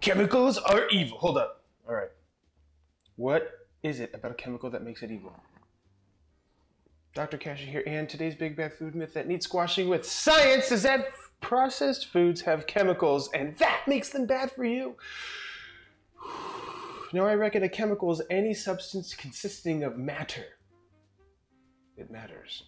Chemicals are evil. Hold up. All right. What is it about a chemical that makes it evil? Dr. Kashey here, and today's big bad food myth that needs squashing with science is that processed foods have chemicals, and that makes them bad for you. Now, I reckon a chemical is any substance consisting of matter. It matters.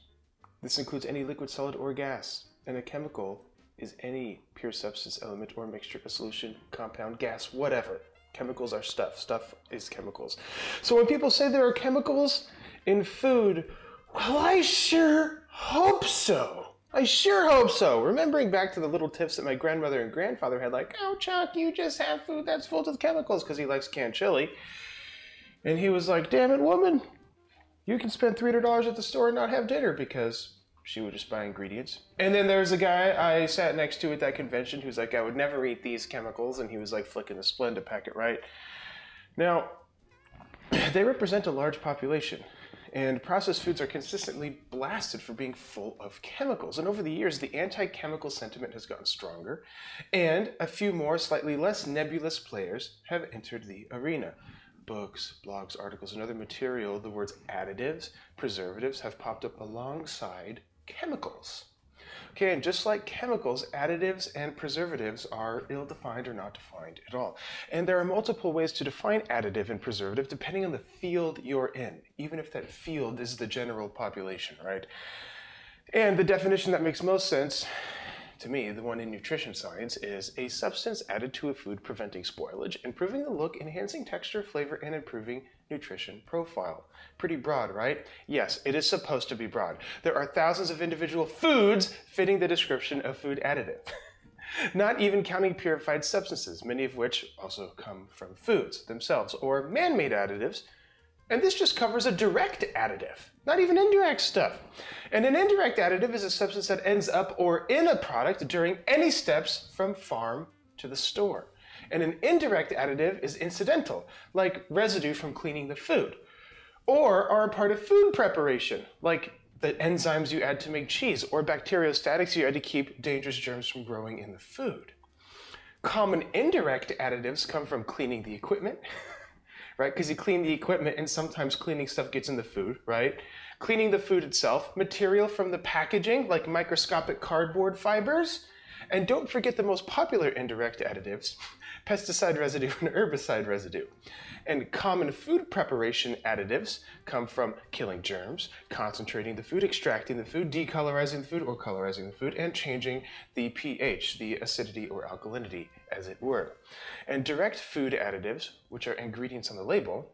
This includes any liquid, solid, or gas, and a chemical is any pure substance, element, or mixture, a solution, compound, gas, whatever. Chemicals are stuff. Stuff is chemicals. So when people say there are chemicals in food, well, I sure hope so. I sure hope so. Remembering back to the little tips that my grandmother and grandfather had, like, oh, Chuck, you just have food that's full of chemicals, because he likes canned chili. And he was like, damn it, woman, you can spend $300 at the store and not have dinner, because she would just buy ingredients. And then there's a guy I sat next to at that convention who's like, I would never eat these chemicals, and he was like flicking the Splenda to pack it right. Now, they represent a large population, and processed foods are consistently blasted for being full of chemicals. And over the years, the anti-chemical sentiment has gotten stronger, and a few more slightly less nebulous players have entered the arena. Books, blogs, articles, and other material, the words additives, preservatives have popped up alongside chemicals. Okay, and just like chemicals, additives and preservatives are ill-defined or not defined at all. And there are multiple ways to define additive and preservative depending on the field you're in, even if that field is the general population, right? And the definition that makes most sense to me, the one in nutrition science, is a substance added to a food preventing spoilage, improving the look, enhancing texture, flavor, and improving nutrition profile. Pretty broad, right? Yes, it is supposed to be broad. There are thousands of individual foods fitting the description of food additive. Not even counting purified substances, many of which also come from foods themselves, or man-made additives. And this just covers a direct additive, not even indirect stuff. And an indirect additive is a substance that ends up or in a product during any steps from farm to the store. And an indirect additive is incidental, like residue from cleaning the food, or are a part of food preparation, like the enzymes you add to make cheese, or bacteriostatics you add to keep dangerous germs from growing in the food. Common indirect additives come from cleaning the equipment, right? Because you clean the equipment and sometimes cleaning stuff gets in the food, right? Cleaning the food itself, material from the packaging, like microscopic cardboard fibers. And don't forget the most popular indirect additives, pesticide residue and herbicide residue. And common food preparation additives come from killing germs, concentrating the food, extracting the food, decolorizing the food or colorizing the food, and changing the pH, the acidity or alkalinity, as it were. And direct food additives, which are ingredients on the label,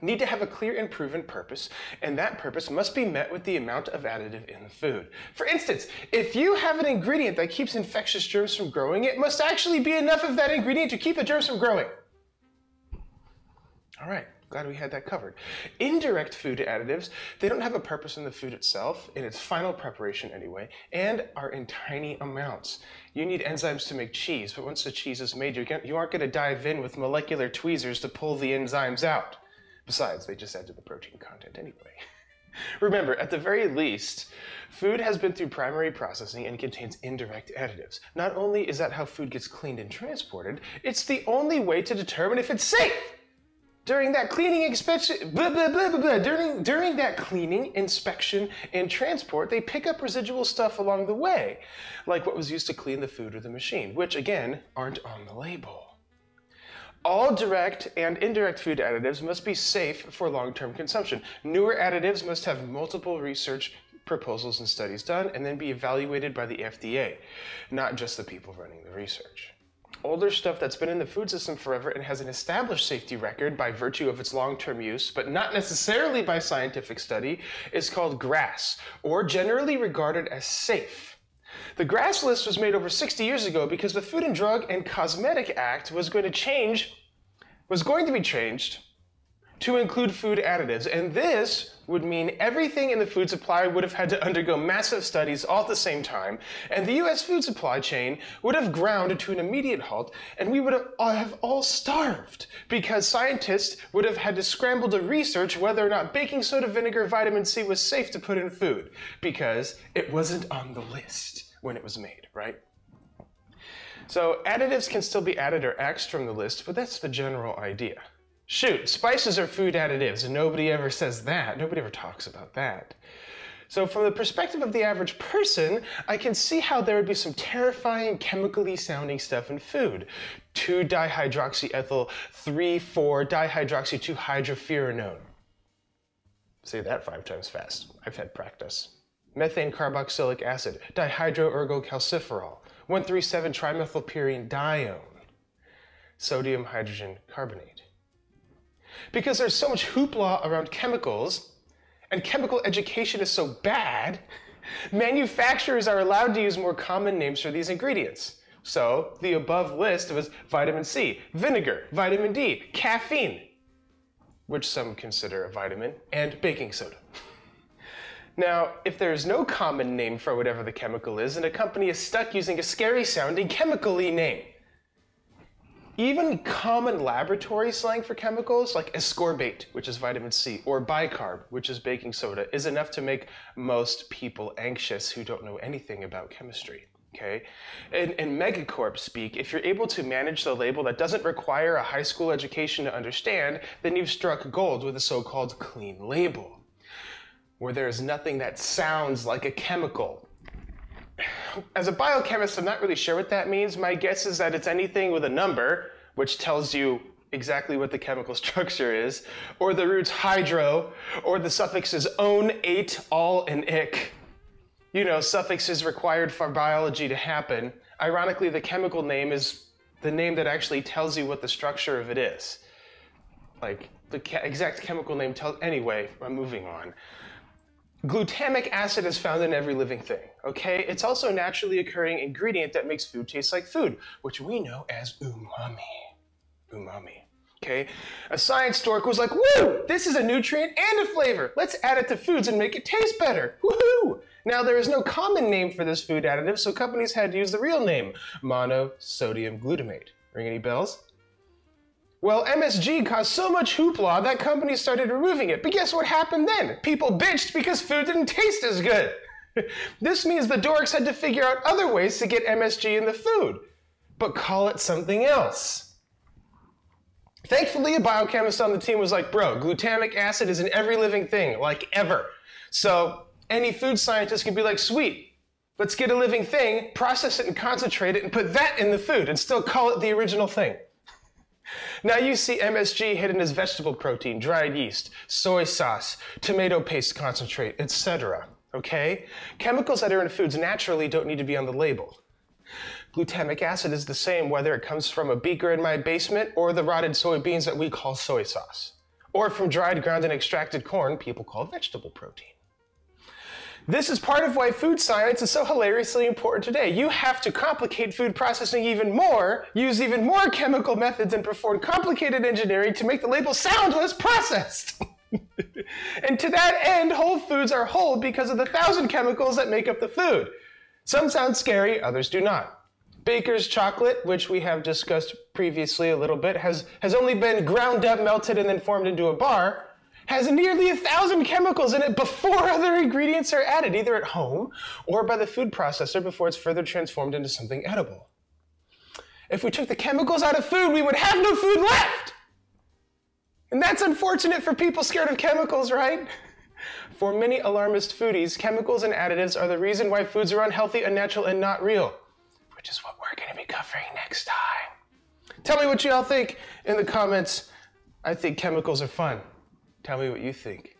need to have a clear and proven purpose, and that purpose must be met with the amount of additive in the food. For instance, if you have an ingredient that keeps infectious germs from growing, it must actually be enough of that ingredient to keep the germs from growing. All right, glad we had that covered. Indirect food additives, they don't have a purpose in the food itself, in its final preparation anyway, and are in tiny amounts. You need enzymes to make cheese, but once the cheese is made, you aren't going to dive in with molecular tweezers to pull the enzymes out. Besides, they just add to the protein content anyway. Remember, at the very least, food has been through primary processing and contains indirect additives. Not only is that how food gets cleaned and transported, it's the only way to determine if it's safe. During that cleaning inspection, during that cleaning, inspection, and transport, they pick up residual stuff along the way, like what was used to clean the food or the machine, which again, aren't on the label. All direct and indirect food additives must be safe for long-term consumption. Newer additives must have multiple research proposals and studies done and then be evaluated by the FDA, not just the people running the research. Older stuff that's been in the food system forever and has an established safety record by virtue of its long-term use, but not necessarily by scientific study, is called GRAS, or generally regarded as safe. The GRAS list was made over 60 years ago because the Food and Drug and Cosmetic Act was going to be changed to include food additives, and this would mean everything in the food supply would have had to undergo massive studies all at the same time, and the US food supply chain would have ground to an immediate halt, and we would have all starved because scientists would have had to scramble to research whether or not baking soda vinegar vitamin C was safe to put in food, because it wasn't on the list when it was made, right? So additives can still be added or axed from the list, but that's the general idea. Shoot, spices are food additives, and nobody ever says that. Nobody ever talks about that. So from the perspective of the average person, I can see how there would be some terrifying chemically sounding stuff in food. 2-dihydroxyethyl 3,4-dihydroxy-2-hydrofuranone. Say that 5 times fast. I've had practice. Methane carboxylic acid, dihydroergocalciferol, 1,3,7-trimethylpyridine, sodium hydrogen carbonate. Because there's so much hoopla around chemicals, and chemical education is so bad, manufacturers are allowed to use more common names for these ingredients. So the above list was vitamin C, vinegar, vitamin D, caffeine, which some consider a vitamin, and baking soda. Now, if there's no common name for whatever the chemical is, then a company is stuck using a scary-sounding chemical-y name. Even common laboratory slang for chemicals, like ascorbate, which is vitamin C, or bicarb, which is baking soda, is enough to make most people anxious who don't know anything about chemistry. Okay? In megacorp speak, if you're able to manage the label that doesn't require a high school education to understand, then you've struck gold with a so-called clean label, where there is nothing that sounds like a chemical. As a biochemist, I'm not really sure what that means. My guess is that it's anything with a number, which tells you exactly what the chemical structure is, or the roots hydro, or the suffixes -one, -ate, -all, and -ic. You know, suffixes required for biology to happen. Ironically, the chemical name is the name that actually tells you what the structure of it is. Like, the exact chemical name tells... Anyway, I'm moving on. Glutamic acid is found in every living thing, okay? It's also a naturally occurring ingredient that makes food taste like food, which we know as umami. Umami, okay? A science dork was like, woo, this is a nutrient and a flavor. Let's add it to foods and make it taste better. Woohoo! Now, there is no common name for this food additive, so companies had to use the real name, monosodium glutamate. Ring any bells? Well, MSG caused so much hoopla that companies started removing it. But guess what happened then? People bitched because food didn't taste as good. This means the dorks had to figure out other ways to get MSG in the food, but call it something else. Thankfully, a biochemist on the team was like, bro, glutamic acid is in every living thing, like ever. So any food scientist can be like, sweet, let's get a living thing, process it and concentrate it, and put that in the food and still call it the original thing. Now you see MSG hidden as vegetable protein, dried yeast, soy sauce, tomato paste concentrate, etc. Okay? Chemicals that are in foods naturally don't need to be on the label. Glutamic acid is the same whether it comes from a beaker in my basement or the rotted soybeans that we call soy sauce, or from dried, ground, and extracted corn people call vegetable protein. This is part of why food science is so hilariously important today. You have to complicate food processing even more, use even more chemical methods, and perform complicated engineering to make the label sound less processed. And to that end, whole foods are whole because of the 1,000 chemicals that make up the food. Some sound scary, others do not. Baker's chocolate, which we have discussed previously a little bit, has only been ground up, melted, and then formed into a bar, has nearly 1,000 chemicals in it before other ingredients are added, either at home or by the food processor before it's further transformed into something edible. If we took the chemicals out of food, we would have no food left! And that's unfortunate for people scared of chemicals, right? For many alarmist foodies, chemicals and additives are the reason why foods are unhealthy, unnatural, and not real, which is what we're going to be covering next time. Tell me what you all think in the comments. I think chemicals are fun. Tell me what you think.